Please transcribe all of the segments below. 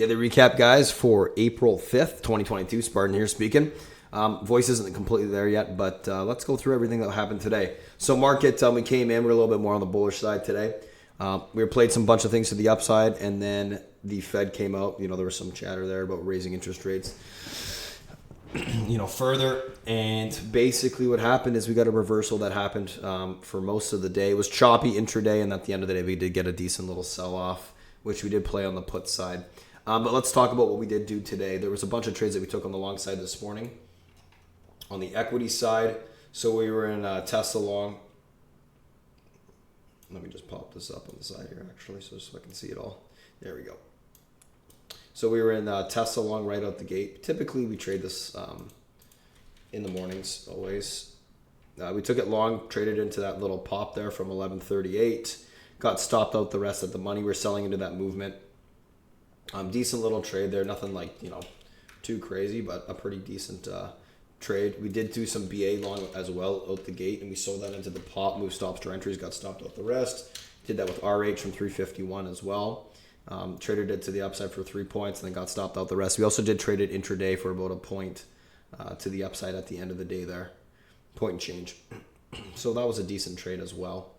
Daily recap, guys, for April 5th, 2022. Spartan here speaking. Voice isn't completely there yet, but let's go through everything that happened today. So market, we came in, we're a little bit more on the bullish side today. We played some bunch of things to the upside, and then the Fed came out. There was some chatter there about raising interest rates, further. And basically what happened is we got a reversal that happened for most of the day. It was choppy intraday, and at the end of the day, we did get a decent little sell-off, which we did play on the put side. But let's talk about what we did do today. There was a bunch of trades that we took on the long side this morning. On the equity side, so we were in Tesla long. Let me just pop this up on the side here, actually, so I can see it all. There we go. So we were in Tesla long right out the gate. Typically, we trade this in the mornings, always. We took it long, traded into that little pop there from 1138. Got stopped out the rest of the money. We're selling into that movement. Decent little trade there. Nothing like, too crazy, but a pretty decent trade. We did do some BA long as well out the gate, and we sold that into the pop, moved stops to entries, got stopped out the rest. Did that with RH from 351 as well. Traded it to the upside for 3 points and then got stopped out the rest. We also did trade it intraday for about a point to the upside at the end of the day there. Point and change. So that was a decent trade as well.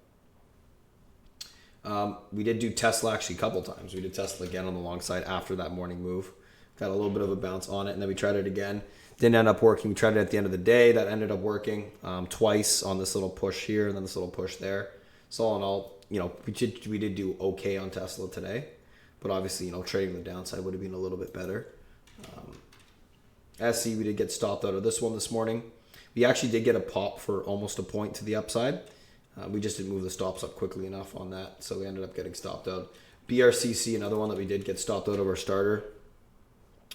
We did do Tesla actually a couple times. We did Tesla again on the long side after that morning move. Got a little bit of a bounce on it, and then we tried it again. Didn't end up working. We tried it at the end of the day. That ended up working twice on this little push here and then this little push there. So all in all, we did do okay on Tesla today. But obviously, trading the downside would have been a little bit better. SC, we did get stopped out of this one this morning. We actually did get a pop for almost a point to the upside. We just didn't move the stops up quickly enough on that, so we ended up getting stopped out. BRCC, another one that we did get stopped out of our starter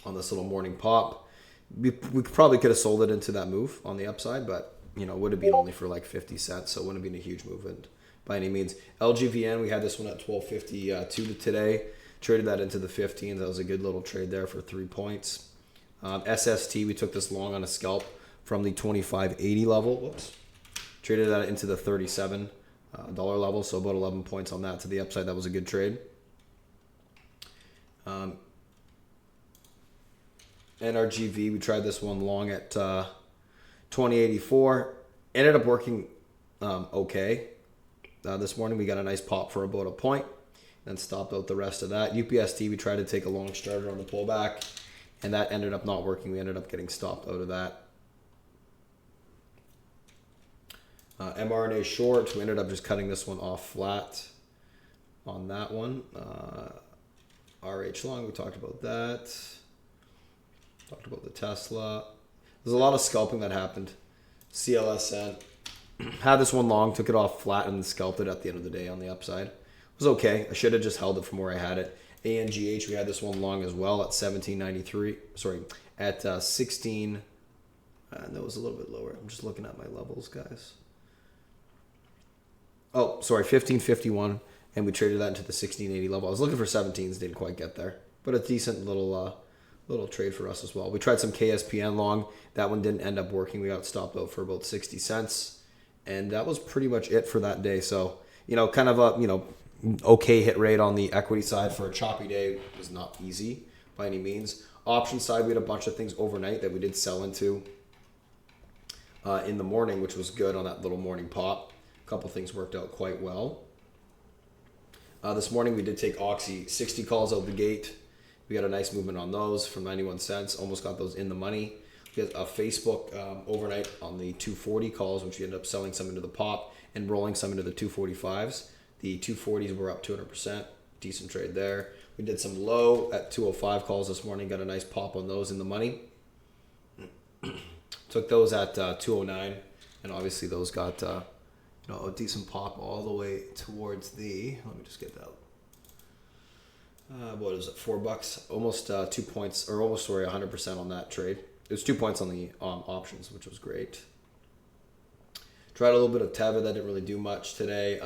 on this little morning pop. We probably could have sold it into that move on the upside, but it would have been only for like 50 cents, so it wouldn't have been a huge movement by any means. LGVN, we had this one at 12.52 today. Traded that into the 15. That was a good little trade there for 3 points. SST, we took this long on a scalp from the 25.80 level. Whoops. Traded that into the $37 level, so about 11 points on that to the upside. That was a good trade. NRGV, we tried this one long at 20.84. Ended up working okay. This morning we got a nice pop for about a point, then stopped out the rest of that. UPST, we tried to take a long starter on the pullback, and that ended up not working. We ended up getting stopped out of that. mRNA short, we ended up just cutting this one off flat on that one. RH long, we talked about that. Talked about the Tesla. There's a lot of scalping that happened. CLSN, had this one long, took it off flat, and then scalped it at the end of the day on the upside. It was okay. I should have just held it from where I had it. ANGH, we had this one long as well at 17.93. Sorry, at 16. That was a little bit lower. I'm just looking at my levels, guys. Oh, sorry, 15.51, and we traded that into the 16.80 level. I was looking for 17s, didn't quite get there, but a decent little trade for us as well. We tried some KSPN long. That one didn't end up working. We got stopped out for about 60 cents, and that was pretty much it for that day. So, kind of a, okay hit rate on the equity side for a choppy day. It was not easy by any means. Option side, we had a bunch of things overnight that we did sell into in the morning, which was good on that little morning pop. A couple things worked out quite well. This morning we did take Oxy 60 calls out the gate. We got a nice movement on those from 91 cents. Almost got those in the money. We had a Facebook overnight on the 240 calls, which we ended up selling some into the pop and rolling some into the 245s. The 240s were up 200%. Decent trade there. We did some low at 205 calls this morning. Got a nice pop on those in the money. Took those at 209, and obviously those got a decent pop all the way towards the. Let me just get that. What is it? $4, almost 2 points, or almost 100% on that trade. It was 2 points on the options, which was great. Tried a little bit of Teva. That didn't really do much today.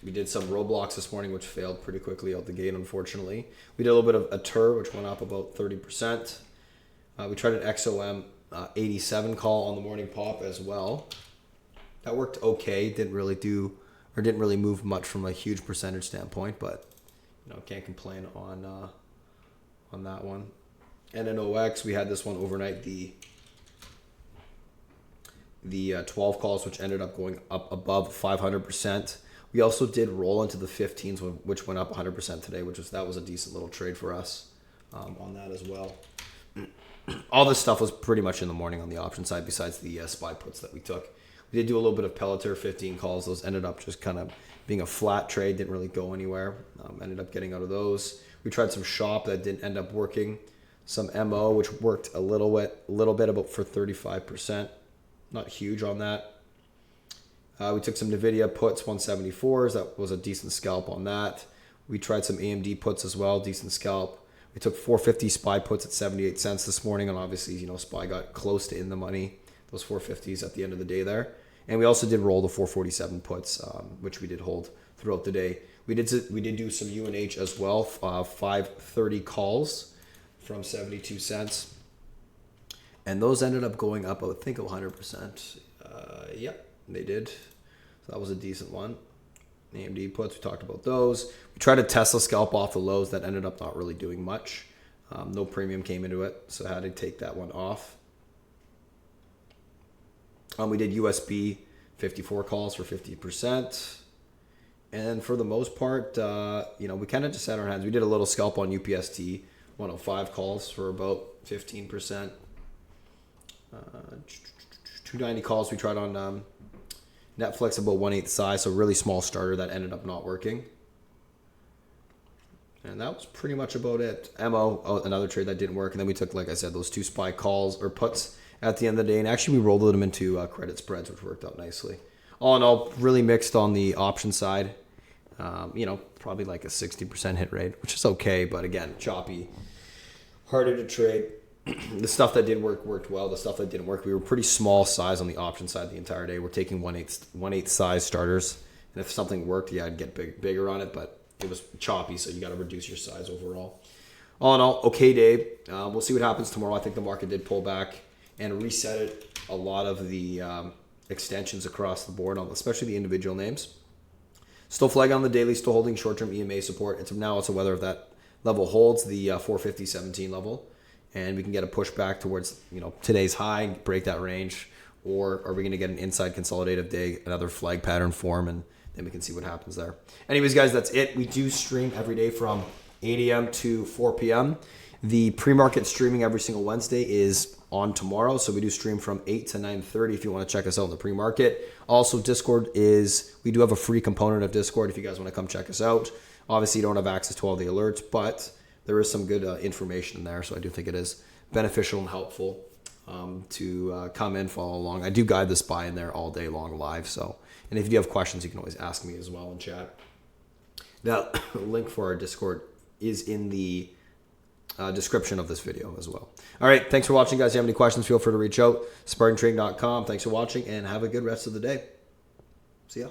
We did some Roblox this morning, which failed pretty quickly out the gate, unfortunately. We did a little bit of a TUR, which went up about 30%. We tried an XOM 87 call on the morning pop as well. That worked okay. Didn't really move much from a huge percentage standpoint, but can't complain on on that one. And in OX, we had this one overnight, the 12 calls, which ended up going up above 500%. We also did roll into the 15s, which went up 100% today, that was a decent little trade for us on that as well. All this stuff was pretty much in the morning on the option side, besides the SPY puts that we took. We did do a little bit of Pelleter, 15 calls. Those ended up just kind of being a flat trade, didn't really go anywhere. Ended up getting out of those. We tried some shop that didn't end up working. Some MO, which worked a little bit about for 35%. Not huge on that. We took some NVIDIA puts, 174s. That was a decent scalp on that. We tried some AMD puts as well, decent scalp. We took 450 SPY puts at 78 cents this morning, and obviously, SPY got close to in the money, those 450s at the end of the day there. And we also did roll the 447 puts, which we did hold throughout the day. We did do some UNH as well, 530 calls from 72 cents. And those ended up going up, I think, 100%. Yep, they did. So that was a decent one. AMD puts, we talked about those. We tried to Tesla scalp off the lows. That ended up not really doing much. No premium came into it, so I had to take that one off. We did USB 54 calls for 50%. And for the most part, we kind of just sat on our hands. We did a little scalp on UPST 105 calls for about 15%. 290 calls we tried on Netflix, about 1/8 size, so really small starter that ended up not working. And that was pretty much about it. MO, another trade that didn't work. And then we took, like I said, those 2 SPY calls or puts at the end of the day. And actually we rolled them into credit spreads, which worked out nicely. All in all, really mixed on the option side. Probably like a 60% hit rate, which is okay. But again, choppy, harder to trade. The stuff that did work worked well. The stuff that didn't work, we were pretty small size on the option side the entire day. We're taking 1/8 size starters. And if something worked, I'd get bigger on it. But it was choppy, so you got to reduce your size overall. All in all, okay day. We'll see what happens tomorrow. I think the market did pull back and reset a lot of the extensions across the board, especially the individual names. Still flagging on the daily, still holding short-term EMA support. It's whether if that level holds the 450.17 level, and we can get a push back towards today's high, break that range, or are we going to get an inside consolidative day, another flag pattern form, and then we can see what happens there. Anyways, guys, that's it. We do stream every day from 8 a.m. to 4 p.m. The pre-market streaming every single Wednesday is on tomorrow, so we do stream from 8 to 9:30 if you want to check us out in the pre-market. Also, Discord we do have a free component of Discord if you guys want to come check us out. Obviously, you don't have access to all the alerts, but there is some good information in there, so I do think it is beneficial and helpful to come in, follow along. I do guide the SPY in there all day long live, and if you do have questions, you can always ask me as well in chat. That link for our Discord is in the description of this video as well. All right, thanks for watching, guys. If you have any questions, feel free to reach out. SpartanTrading.com. Thanks for watching, and have a good rest of the day. See ya.